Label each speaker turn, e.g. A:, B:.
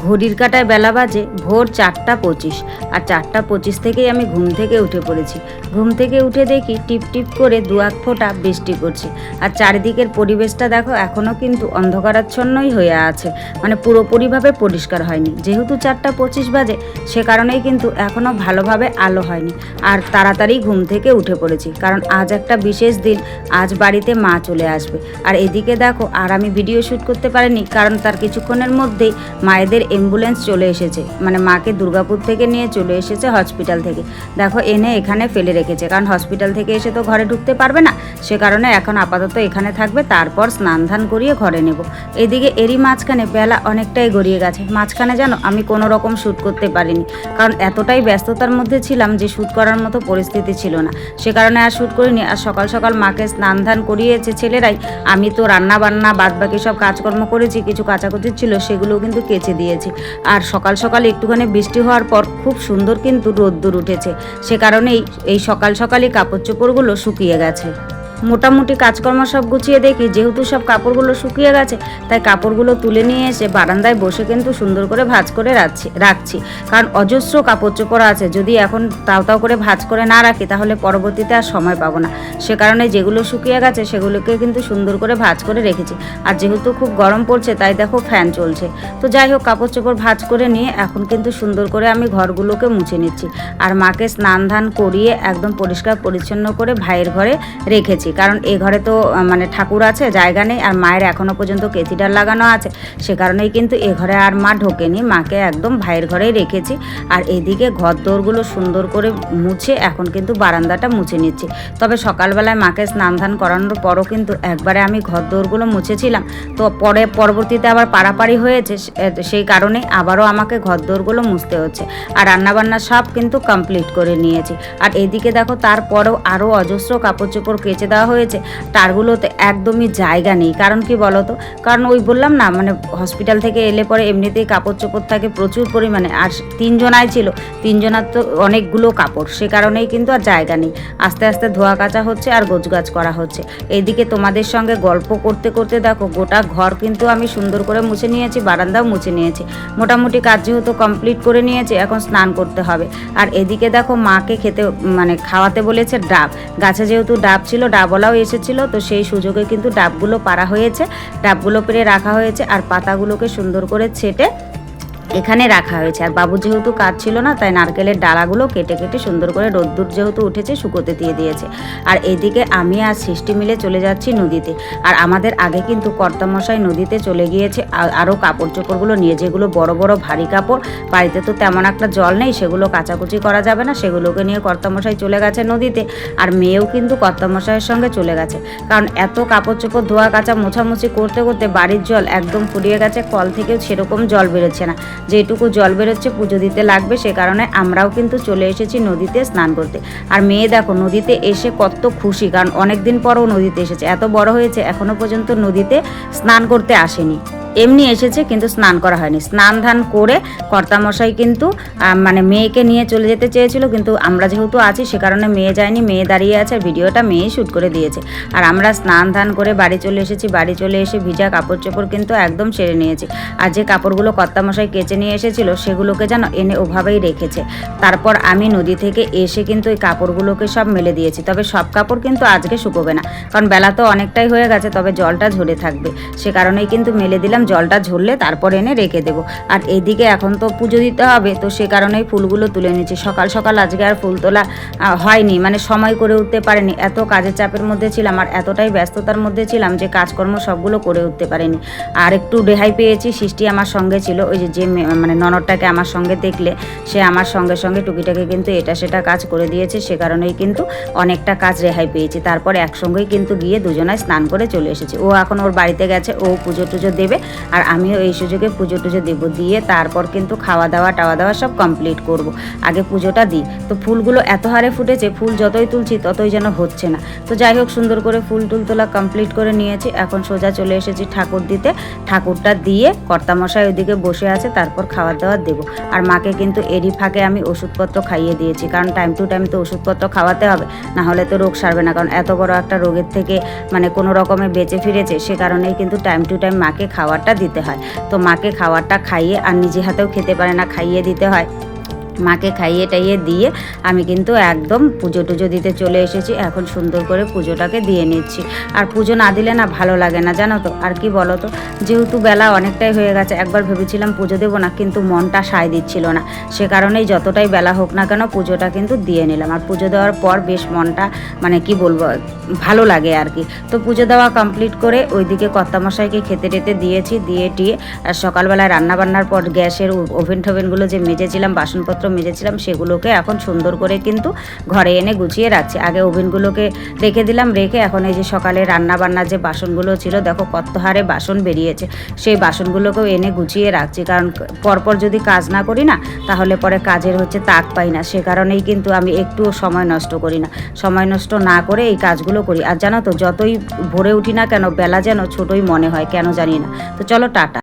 A: ঘড়ির কাঁটায় বেলা বাজে ভোর 4:25 আর 4:25 থেকেই আমি ঘুম থেকে উঠে পড়েছি। ঘুম থেকে উঠে দেখি টিপ টিপ করে দু এক ফোঁটা বৃষ্টি পড়ছে। আর চারিদিকের পরিবেশটা দেখো এখনও কিন্তু অন্ধকারাচ্ছন্নই হয়ে আছে, মানে পুরোপুরিভাবে পরিষ্কার হয়নি। যেহেতু 4:25 বাজে, সে কারণেই কিন্তু এখনও ভালোভাবে আলো হয়নি। আর তাড়াতাড়ি ঘুম থেকে উঠে পড়েছি, কারণ আজ একটা বিশেষ দিন। আজ বাড়িতে মা চলে আসবে। আর এদিকে দেখো, আর আমি ভিডিও শ্যুট করতে পারিনি, কারণ তার কিছুক্ষণের মধ্যেই মায়েদের অ্যাম্বুলেন্স চলে এসেছে, মানে মাকে দুর্গাপুর থেকে নিয়ে চলে এসেছে হসপিটাল থেকে। দেখো এনে এখানে ফেলে রেখেছে, কারণ হসপিটাল থেকে এসে তো ঘরে ঢুকতে পারবে না, সে কারণে এখন আপাতত এখানে থাকবে, তারপর স্নান ধান করিয়ে ঘরে নেব। এদিকে এরই মাঝখানে বেলা অনেকটাই গড়িয়ে গেছে। মাঝখানে জানো আমি কোনো রকম শ্যুট করতে পারিনি, কারণ এতটাই ব্যস্ততার মধ্যে ছিলাম যে শ্যুট করার মতো পরিস্থিতি ছিল না, সে কারণে আর শ্যুট করিনি। আর সকাল সকাল মাকে স্নান ধান করিয়েছে ছেলেরাই, আমি তো রান্না বান্না বাদ বাকি সব কাজকর্ম করেছি, কিছু কাচাকুচি ছিল সেগুলোও কিন্তু কেচে দিয়েছি। আর সকাল সকাল একটুখানি বৃষ্টি হওয়ার পর খুব সুন্দর কিন্তু রোদ্দুর উঠেছে, সে কারণেই এই সকাল সকালই কাপড় চোপড়গুলো শুকিয়ে গেছে। মোটামুটি কাজকর্ম সব গুছিয়ে দেখি যেহেতু সব কাপড়গুলো শুকিয়ে গেছে, তাই কাপড়গুলো তুলে নিয়ে এসে বারান্দায় বসে কিন্তু সুন্দর করে ভাঁজ করে রাখছি। কারণ অজস্র কাপড় চোপড় আছে, যদি এখন তাও করে ভাঁজ করে না রাখি তাহলে পরবর্তীতে আর সময় পাবো না। সে কারণে যেগুলো শুকিয়ে গেছে সেগুলোকে কিন্তু সুন্দর করে ভাঁজ করে রেখেছি। আর যেহেতু খুব গরম পড়ছে, তাই দেখো ফ্যান চলছে। তো যাই হোক, কাপড় চোপড় ভাঁজ করে নিয়ে এখন কিন্তু সুন্দর করে আমি ঘরগুলোকে মুছে নিচ্ছি। আর মাকে স্নান ধান করিয়ে একদম পরিষ্কার পরিচ্ছন্ন করে ভাইয়ের ঘরে রেখেছি, কারণ এ ঘরে তো মানে ঠাকুর আছে, জায়গা নেই। আর মায়ের এখনও পর্যন্ত ক্যাথিডার লাগানো আছে, সে কারণেই কিন্তু এ ঘরে আর মা ঢোকেনি, মাকে একদম ভাইয়ের ঘরেই রেখেছি। আর এদিকে ঘর দোরগুলো সুন্দর করে মুছে এখন কিন্তু বারান্দাটা মুছে নিচ্ছি। তবে সকালবেলায় মাকে স্নান ধান করানোর পরও কিন্তু একবারে আমি ঘর দোরগুলো মুছেছিলাম, তো পরবর্তীতে আবার পাড়াপাড়ি হয়েছে, সেই কারণে আবারও আমাকে ঘর দোরগুলো মুছতে হচ্ছে। আর রান্নাবান্না সব কিন্তু কমপ্লিট করে নিয়েছি। আর এদিকে দেখো তারপরেও আরও অজস্র কাপড় চোপড় কেচে দেওয়া হয়েছে। তারগুলোতে একদমই জায়গা নেই, কারণ কি বলো তো, কারণ ওই বললাম না, মানে হসপিটাল থেকে এলে পরে এমনিতেই কাপড় চোপড় থাকে প্রচুর পরিমাণে। আর 3 জনাই ছিল, 3 জনার তো অনেকগুলো কাপড়, সে কারণেই কিন্তু আর জায়গা নেই। আস্তে আস্তে ধোয়া কাচা হচ্ছে আর গোছগাছ করা হচ্ছে। এইদিকে তোমাদের সঙ্গে গল্প করতে করতে দেখো গোটা ঘর কিন্তু আমি সুন্দর করে মুছে নিয়েছি, বারান্দাও মুছে নিয়েছি। মোটামুটি কাজ যেহেতু কমপ্লিট করে নিয়েছি, এখন স্নান করতে হবে। আর এদিকে দেখো মাকে খেতে মানে খাওয়াতে বলেছে ডাব। গাছে যেহেতু ডাব ছিল, ডাবওয়ালাও এসেছিল, তো সেই সুযোগে কিন্তু ডাবগুলো পাড়া হয়েছে, ডাবগুলো পেরে রাখা হয়েছে। আর পাতাগুলোকে সুন্দর করে ছেটে এখানে রাখা হয়েছে। আর বাবু যেহেতু কাজ ছিল না, তাই নারকেলের ডালাগুলো কেটে কেটে সুন্দর করে রোদ্দুর যেহেতু উঠেছে শুকোতে দিয়ে দিয়েছে। আর এদিকে আমি আর সৃষ্টি মিলে চলে যাচ্ছি নদীতে। আর আমাদের আগে কিন্তু কর্তামশাই নদীতে চলে গিয়েছে আরও কাপড় চোপড়গুলো নিয়ে, যেগুলো বড় বড় ভারী কাপড়, বাড়িতে তো তেমন একটা জল নেই, সেগুলো কাচাকুচি করা যাবে না, সেগুলোকে নিয়ে কর্তামশাই চলে গেছে নদীতে। আর মেয়েও কিন্তু কর্তামশাইয়ের সঙ্গে চলে গেছে, কারণ এত কাপড় চোপড় ধোয়া কাচা মোছামুছি করতে করতে বাড়ির জল একদম ফুরিয়ে গেছে, কল থেকেও সেরকম জল বেরোচ্ছে না। যেটুকু জল বেরোচ্ছে পুজো দিতে লাগবে, সে কারণে আমরাও কিন্তু চলে এসেছি নদীতে স্নান করতে। আর মেয়ে দেখো নদীতে এসে কত খুশি, কারণ অনেক দিন পরও নদীতে এসেছে, এত বড় হয়েছে এখনো পর্যন্ত নদীতে স্নান করতে আসেনি। এমনি এসেছে কিন্তু স্নান করা হয়নি। স্নান ধান করে কর্তামশাই কিন্তু মানে মেয়েকে নিয়ে চলে যেতে চেয়েছিল, কিন্তু আমরা যেহেতু আছি সে কারণে মেয়ে যায়নি, মেয়ে দাঁড়িয়ে আছে। আর ভিডিওটা মেয়েই শ্যুট করে দিয়েছে। আর আমরা স্নান ধান করে বাড়ি চলে এসেছি। বাড়ি চলে এসে ভিজা কাপড় চোপড় কিন্তু একদম সেরে নিয়েছি। আর যে কাপড়গুলো কর্তামশাই কেচে নিয়ে এসেছিল সেগুলোকে যেন এনে ওভাবেই রেখেছে। তারপর আমি নদী থেকে এসে কিন্তু ওই কাপড়গুলোকে সব মেলে দিয়েছি। তবে সব কাপড় কিন্তু আজকে শুকোবে না, কারণ বেলা তো অনেকটাই হয়ে গেছে, তবে জলটা ঝরে থাকবে, সে কারণেই কিন্তু মেলে দিলাম। জলটা ঝরলে তারপর এনে রেখে দেবো। আর এদিকে এখন তো পুজো দিতে হবে, তো সে কারণেই ফুলগুলো তুলে নিচ্ছি। সকাল সকাল আজকে আর ফুল তোলা হয়নি, মানে সময় করে উঠতে পারিনি, এত কাজের চাপের মধ্যে ছিলাম আর এতটাই ব্যস্ততার মধ্যে ছিলাম যে কাজকর্ম সবগুলো করে উঠতে পারিনি। আর একটু রেহাই পেয়েছি, সৃষ্টি আমার সঙ্গে ছিল, ওই যে মানে ননদটাকে আমার সঙ্গে দেখলে সে আমার সঙ্গে সঙ্গে টুকিটাকে কিন্তু এটা সেটা কাজ করে দিয়েছে, সে কারণেই কিন্তু অনেকটা কাজ রেহাই পেয়েছি। তারপর একসঙ্গেই কিন্তু গিয়ে দুজনায় স্নান করে চলে এসেছি। ও এখন ওর বাড়িতে গেছে, ও পুজো টুজো দেবে, আর আমিও এই সুযোগে পুজো টুজো দেবো। দিয়ে তারপর কিন্তু খাওয়া দাওয়া সব কমপ্লিট করব। আগে পুজোটা দিই। তো ফুলগুলো এত হারে ফুটেছে, ফুল যতই তুলছি ততই যেন হচ্ছে না। তো যাই হোক, সুন্দর করে ফুল তোলা কমপ্লিট করে নিয়েছি। এখন সোজা চলে এসেছি ঠাকুর দিতে। ঠাকুরটা দিয়ে কর্তামশাই ওইদিকে বসে আছে, তারপর খাওয়া দাওয়া দেবো। আর মাকে কিন্তু এরই ফাঁকে আমি ওষুধপত্র খাইয়ে দিয়েছি, কারণ টাইম টু টাইম তো ওষুধপত্র খাওয়াতে হবে, না হলে তো রোগ সারবে না। কারণ এত বড় একটা রোগের থেকে মানে কোনো রকমে বেঁচে ফিরেছে, সে কারণেই কিন্তু টাইম টু টাইম মাকে খাওয়ার খাবারটা দিতে হয়। তো মাকে খাবারটা খাইয়ে, আর নিজে হাতেও খেতে পারে না, খাইয়ে দিতে হয়। মাকে খাইয়ে টাইয়ে দিয়ে আমি কিন্তু একদম পুজো টুজো দিতে চলে এসেছি। এখন সুন্দর করে পুজোটাকে দিয়ে নিচ্ছি। আর পুজো না দিলে না ভালো লাগে না, জানো তো। আর কি বলো তো, যেহেতু বেলা অনেকটাই হয়ে গেছে, একবার ভেবেছিলাম পুজো দেবো না, কিন্তু মনটা সায় দিচ্ছিল না। সে কারণেই যতটাই বেলা হোক না কেন পুজোটা কিন্তু দিয়ে নিলাম। আর পুজো দেওয়ার পর বেশ মনটা মানে কি বলবো, ভালো লাগে আর কি। তো পুজো দেওয়া কমপ্লিট করে ওইদিকে কর্তামশাইকে খেতে টেতে দিয়েছি, দিয়ে টিয়ে আর সকালবেলায় রান্নাবান্নার পর গ্যাসের ওভেন টোভেনগুলো যে মেজেছিলাম, বাসনপত্র মেজেছিলাম, সেগুলোকে এখন সুন্দর করে কিন্তু ঘরে এনে গুছিয়ে রাখছি। আগে ওভেনগুলোকে রেখে দিলাম, রেখে এখন এই যে সকালে রান্নাবান্নার যে বাসনগুলো ছিল, দেখো কত হারে বাসন বেরিয়েছে, সেই বাসনগুলোকেও এনে গুছিয়ে রাখছি। কারণ পরপর যদি কাজ না করি না, তাহলে পরে কাজের তাক পাই না। সে কারণেই কিন্তু আমি একটুও সময় নষ্ট করি না, সময় নষ্ট না করে এই কাজগুলো করি। আর জানো তো, যতই ভোরে উঠি না কেন, বেলা যেন ছোটই মনে হয়, কেন জানি না। তো চলো, টাটা।